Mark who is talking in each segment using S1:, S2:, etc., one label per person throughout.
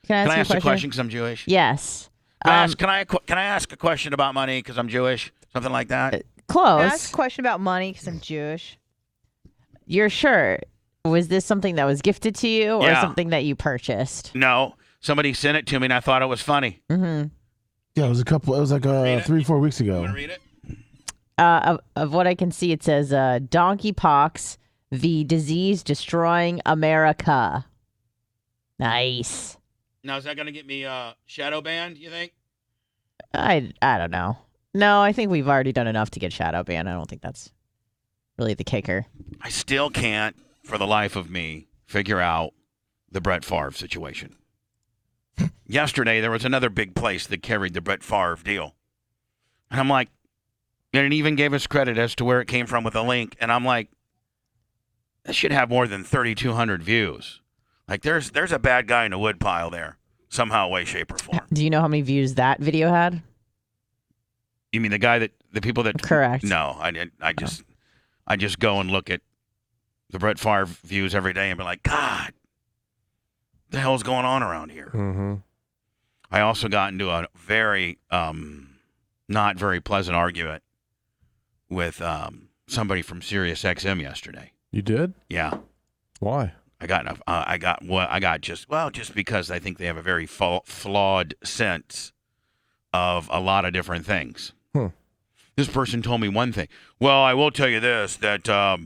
S1: Can I
S2: ask
S1: you
S2: a question because I'm Jewish?
S1: Yes.
S2: Can I ask a question about money because I'm Jewish? Something like that?
S1: Close.
S3: Can I ask a question about money because I'm Jewish?
S1: Your shirt, was this something that was gifted to you or
S2: Yeah.
S1: something that you purchased?
S2: No. Somebody sent it to me and I thought it was funny.
S1: Mm-hmm.
S4: Yeah, it was like 3-4 weeks ago.
S2: You want to read it?
S1: Of what I can see, it says donkey pox, the disease destroying America. Nice.
S2: Now, is that going to get me shadow banned, you think?
S1: I don't know. No, I think we've already done enough to get shadow banned. I don't think that's really the kicker.
S2: I still can't, for the life of me, figure out the Brett Favre situation. Yesterday, there was another big place that carried the Brett Favre deal. And I'm like, and it even gave us credit as to where it came from with a link. And I'm like, that should have more than 3,200 views. Like, there's a bad guy in a woodpile there, somehow, way, shape, or form.
S1: Do you know how many views that video had?
S2: You mean the people that?
S1: Correct.
S2: No, I didn't. I just go and look at the Brett Favre views every day and be like, God, what the hell's going on around here?
S5: Mm-hmm.
S2: I also got into a very not very pleasant argument with somebody from Sirius XM yesterday.
S5: You did?
S2: Yeah.
S5: Why?
S2: Just because I think they have a very flawed sense of a lot of different things. This person told me one thing. Well, I will tell you this, that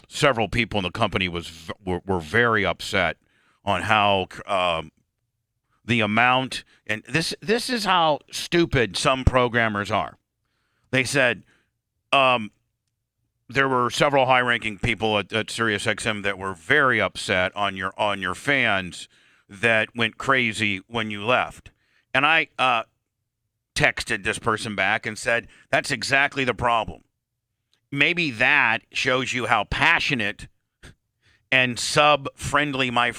S2: several people in the company were very upset on how the amount, and this is how stupid some programmers are. They said there were several high-ranking people at SiriusXM that were very upset on your fans that went crazy when you left. And I texted this person back and said, that's exactly the problem. Maybe that shows you how passionate and sub-friendly my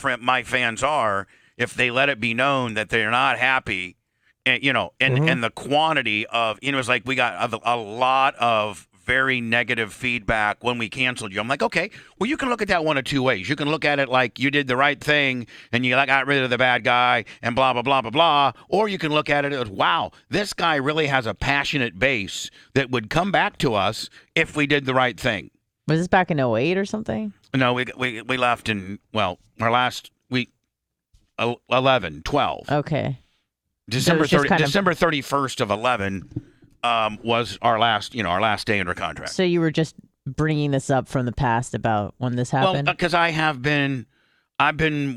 S2: fans are if they let it be known that they're not happy. And, and the quantity of, it was like we got a lot of very negative feedback when we canceled you. I'm like, okay, well, you can look at that one of two ways. You can look at it like you did the right thing and you got rid of the bad guy and blah, blah, blah, blah, blah. Or you can look at it as, wow, this guy really has a passionate base that would come back to us if we did the right thing.
S1: Was this back in 08 or something?
S2: No, we left in, our last week, 11, 12.
S1: Okay.
S2: December 31st of 11 was our last day under contract.
S1: So you were just bringing this up from the past about when this happened?
S2: Well, because I've been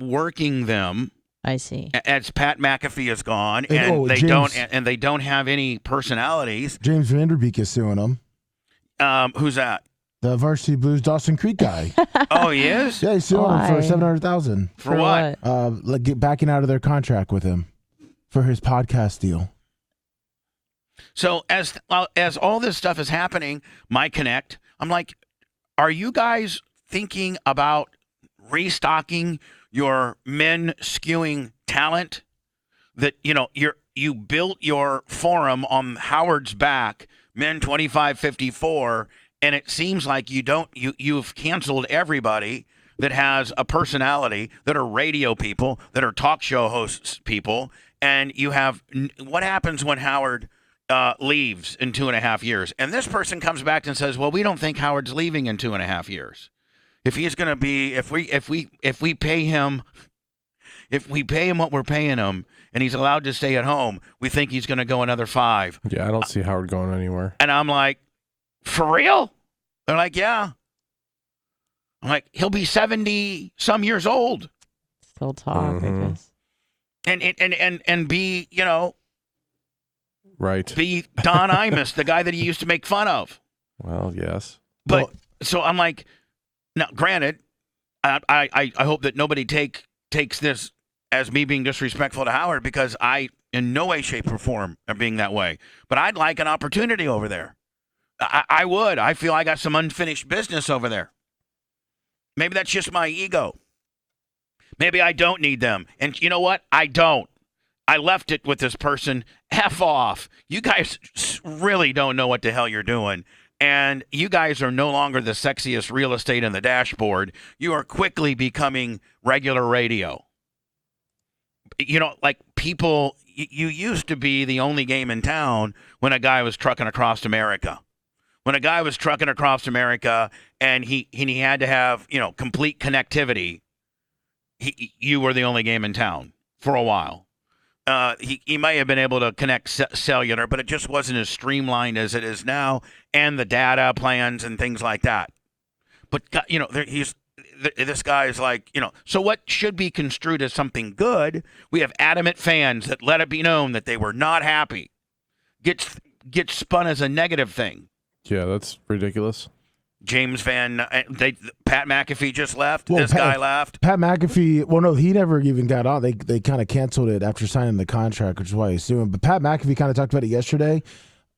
S2: working them.
S1: I see.
S2: As Pat McAfee is gone,
S4: And,
S2: they don't have any personalities.
S4: James Vanderbeek is suing them.
S2: Who's that?
S4: The Varsity Blues Dawson Creek guy.
S2: Oh, he is?
S4: Yeah, he's suing him for $700,000.
S2: For what?
S4: Backing out of their contract with him for his podcast deal.
S2: So as all this stuff is happening, my Connect, I'm like, are you guys thinking about restocking your men skewing talent? That you built your forum on Howard's back, men 25-54, and it seems like you've canceled everybody that has a personality, that are radio people, that are talk show hosts people, and you have what happens when Howard leaves in 2.5 years, and this person comes back and says, well, we don't think Howard's leaving in 2.5 years. If he's going to be, if we pay him what we're paying him and he's allowed to stay at home, we think he's going to go another 5.
S5: Yeah, I don't see Howard going anywhere.
S2: And I'm like, for real? They're like, yeah. I'm like, he'll be 70 some years old.
S1: Still talk, I guess.
S2: And be,
S5: right.
S2: Be Don Imus, the guy that he used to make fun of.
S5: Well, yes.
S2: But so I'm like, now, granted, I hope that nobody takes this as me being disrespectful to Howard, because I, in no way, shape, or form, am being that way. But I'd like an opportunity over there. I would. I feel I got some unfinished business over there. Maybe that's just my ego. Maybe I don't need them. And you know what? I don't. I left it with this person. F off. You guys really don't know what the hell you're doing. And you guys are no longer the sexiest real estate in the dashboard. You are quickly becoming regular radio. like people, you used to be the only game in town when a guy was trucking across America. When a guy was trucking across America and he had to have, complete connectivity, you were the only game in town for a while. He may have been able to connect cellular, but it just wasn't as streamlined as it is now, and the data plans and things like that. But, this guy is like, so what should be construed as something good, we have adamant fans that let it be known that they were not happy, gets spun as a negative thing.
S5: Yeah, that's ridiculous.
S2: Pat McAfee just left.
S4: Well,
S2: Guy left.
S4: Pat McAfee, well, no, he never even got on. They kind of canceled it after signing the contract, which is why he's suing. But Pat McAfee kind of talked about it yesterday.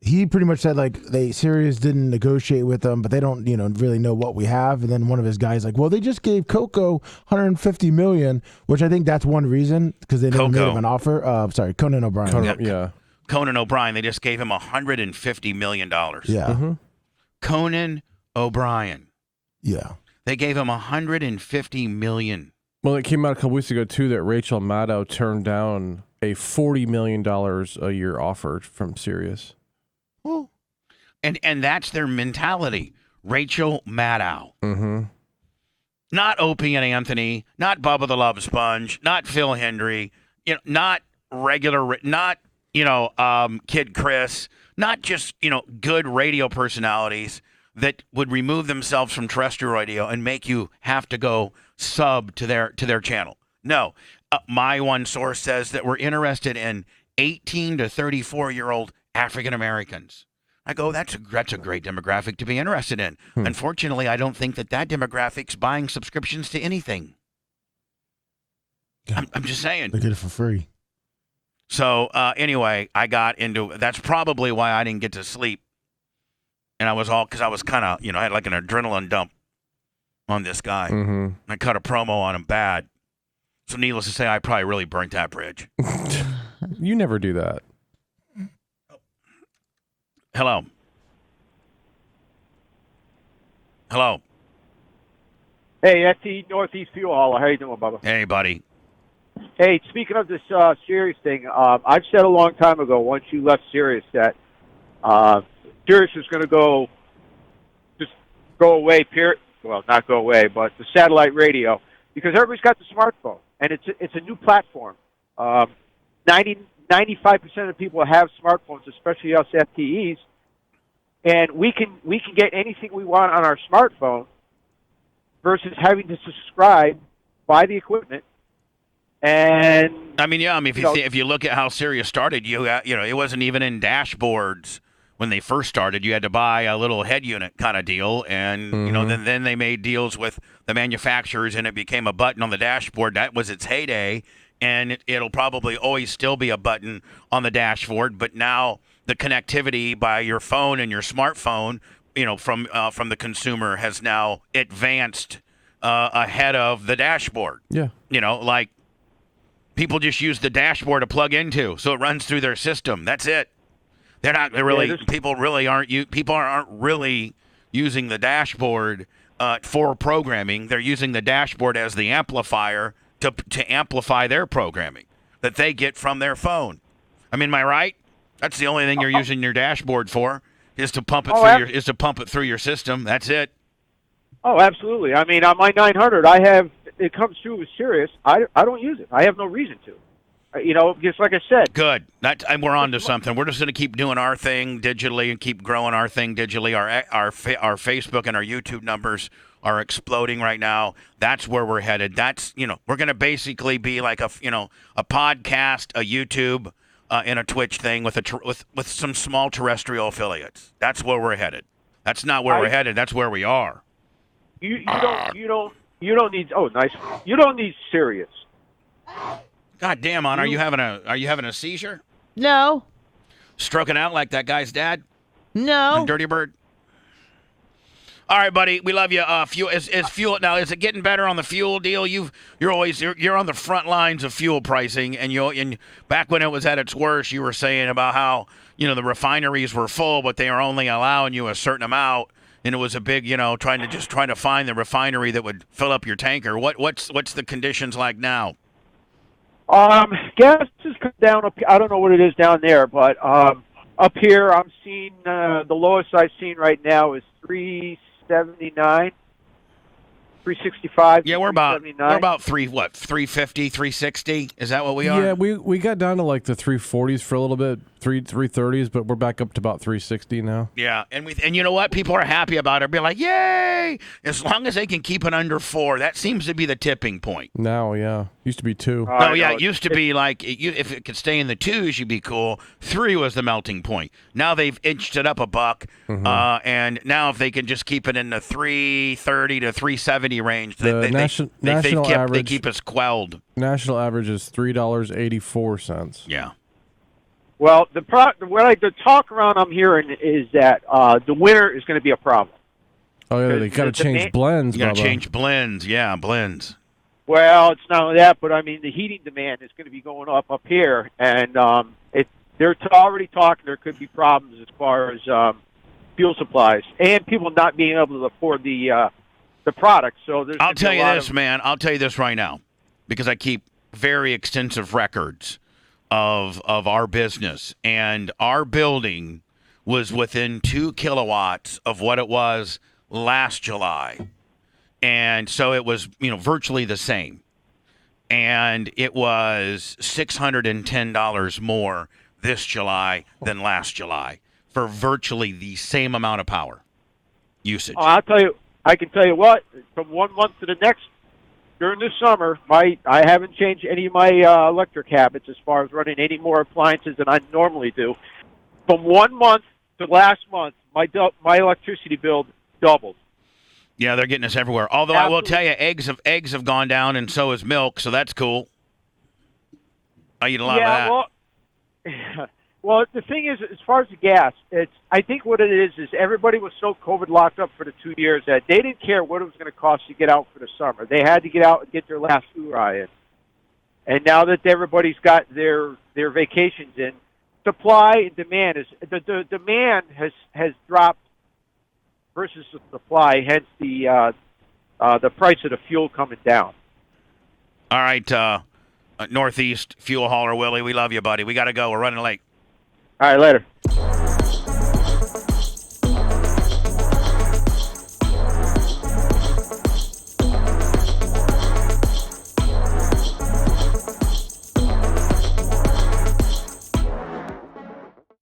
S4: He pretty much said, like, Sirius didn't negotiate with them, but they don't, really know what we have. And then one of his guys like, well, they just gave Coco $150 million, which I think that's one reason, because they never made him an offer. Sorry, Conan O'Brien.
S5: Yeah.
S2: Conan O'Brien. They just gave him $150 million.
S4: Yeah.
S5: Mm-hmm.
S2: Conan O'Brien.
S4: Yeah.
S2: They gave him $150 million.
S5: Well, it came out a couple weeks ago, too, that Rachel Maddow turned down a $40 million a year offer from Sirius.
S4: Oh.
S2: And that's their mentality. Rachel Maddow.
S5: Mm-hmm.
S2: Not Opie and Anthony, not Bubba the Love Sponge, not Phil Hendry, not regular, not, Kid Chris, not just, good radio personalities that would remove themselves from terrestrial radio and make you have to go sub to their channel. No, my one source says that we're interested in 18 to 34-year-old African Americans. I go, that's a great demographic to be interested in. Unfortunately, I don't think that demographic's buying subscriptions to anything.
S4: Yeah.
S2: I'm just saying.
S4: They get it for free.
S2: So anyway, I got into, that's probably why I didn't get to sleep. And I was because I was kind of, I had like an adrenaline dump on this guy.
S5: Mm-hmm.
S2: I cut a promo on him bad. So needless to say, I probably really burnt that bridge.
S5: You never do that.
S2: Hello. Hello.
S6: Hey, that's the Northeast Fuel Hauler. How you doing, Bubba?
S2: Hey, buddy.
S6: Hey, speaking of this Sirius thing, I've said a long time ago, once you left Sirius, that Sirius is going to just go away, period. Well, not go away, but the satellite radio, because everybody's got the smartphone, and it's a new platform. 95% of people have smartphones, especially us FTEs, and we can get anything we want on our smartphone versus having to subscribe, buy the equipment, and
S2: if you look at how Sirius started, it wasn't even in dashboards when they first started. You had to buy a little head unit kind of deal, and then they made deals with the manufacturers, and it became a button on the dashboard. That was its heyday. And it'll probably always still be a button on the dashboard, but now the connectivity by your phone and your smartphone, from the consumer has now advanced ahead of the dashboard.
S5: Yeah.
S2: Like people just use the dashboard to plug into, so it runs through their system. That's it. People aren't really using the dashboard for programming. They're using the dashboard as the amplifier to amplify their programming that they get from their phone. Am I right? That's the only thing you're using your dashboard for, is to pump it through your system. That's it.
S6: Oh, absolutely. On my 900, it comes through with Sirius. I don't use it. I have no reason to. Just like I said.
S2: Good. We're on to something. We're just going to keep doing our thing digitally and keep growing our thing digitally. Our Facebook and our YouTube numbers are exploding right now. That's where we're headed. That's, we're going to basically be like a podcast, a YouTube, and a Twitch thing with some small terrestrial affiliates. That's where we're headed. That's not where we're headed. That's where we are.
S6: You don't need. Oh, nice. You don't need Sirius.
S2: God damn, are you having a seizure?
S1: No.
S2: Stroking out like that guy's dad?
S1: No.
S2: On Dirty Bird? All right, buddy. We love you. Fuel is fuel now. Is it getting better on the fuel deal? You're on the front lines of fuel pricing, and back when it was at its worst, you were saying about how the refineries were full, but they are only allowing you a certain amount, and it was a big trying to find the refinery that would fill up your tanker. What's the conditions like now?
S6: Gas has come down up. I don't know what it is down there, but up here I'm seeing the lowest I've seen right now is 379, 365.
S2: Yeah, we're about
S6: 379.
S2: 350, 360. Is that what we are?
S5: Yeah, we got down to like the 340s for a little bit, 330s, but we're back up to about 360 now.
S2: Yeah, and you know what? People are happy about it. Be like, yay! As long as they can keep it under 4, that seems to be the tipping point.
S5: Now, yeah, used to be 2.
S2: Oh yeah, it used to be like if it could stay in the 2s, you'd be cool. 3 was the melting point. Now they've inched it up a buck, and now if they can just keep it in the 330 to 370 range, they keep us quelled.
S5: National average is $3.84.
S2: Yeah.
S6: Well, the talk around I'm hearing is that the winter is going to be a problem.
S5: Oh yeah, they got to change blends.
S2: You got to
S5: Bubba.
S2: change blends. Yeah, blends.
S6: Well, it's not only that, but I mean the heating demand is going to be going up here, and they're already talking there could be problems as far as fuel supplies and people not being able to afford the product. So there's.
S2: I'll tell you this, man. I'll tell you this right now, because I keep very extensive records of our business, and our building was within 2 kilowatts of what it was last July. And so it was, virtually the same. And it was $610 more this July than last July for virtually the same amount of power usage.
S6: I can tell you what, from 1 month to the next, during the summer, I haven't changed any of my electric habits as far as running any more appliances than I normally do. From 1 month to last month, my electricity bill doubled.
S2: Yeah, they're getting us everywhere. Although I will tell you, eggs have gone down, and so has milk, so that's cool. I eat a lot of that.
S6: Well, the thing is, as far as the gas, I think what it is everybody was so COVID locked up for the 2 years that they didn't care what it was going to cost to get out for the summer. They had to get out and get their last hoorah in. And now that everybody's got their vacations in, supply and demand the demand has dropped versus the supply, hence the price of the fuel coming down.
S2: All right, Northeast Fuel Hauler Willie, we love you, buddy. We got to go. We're running late.
S6: All right, later.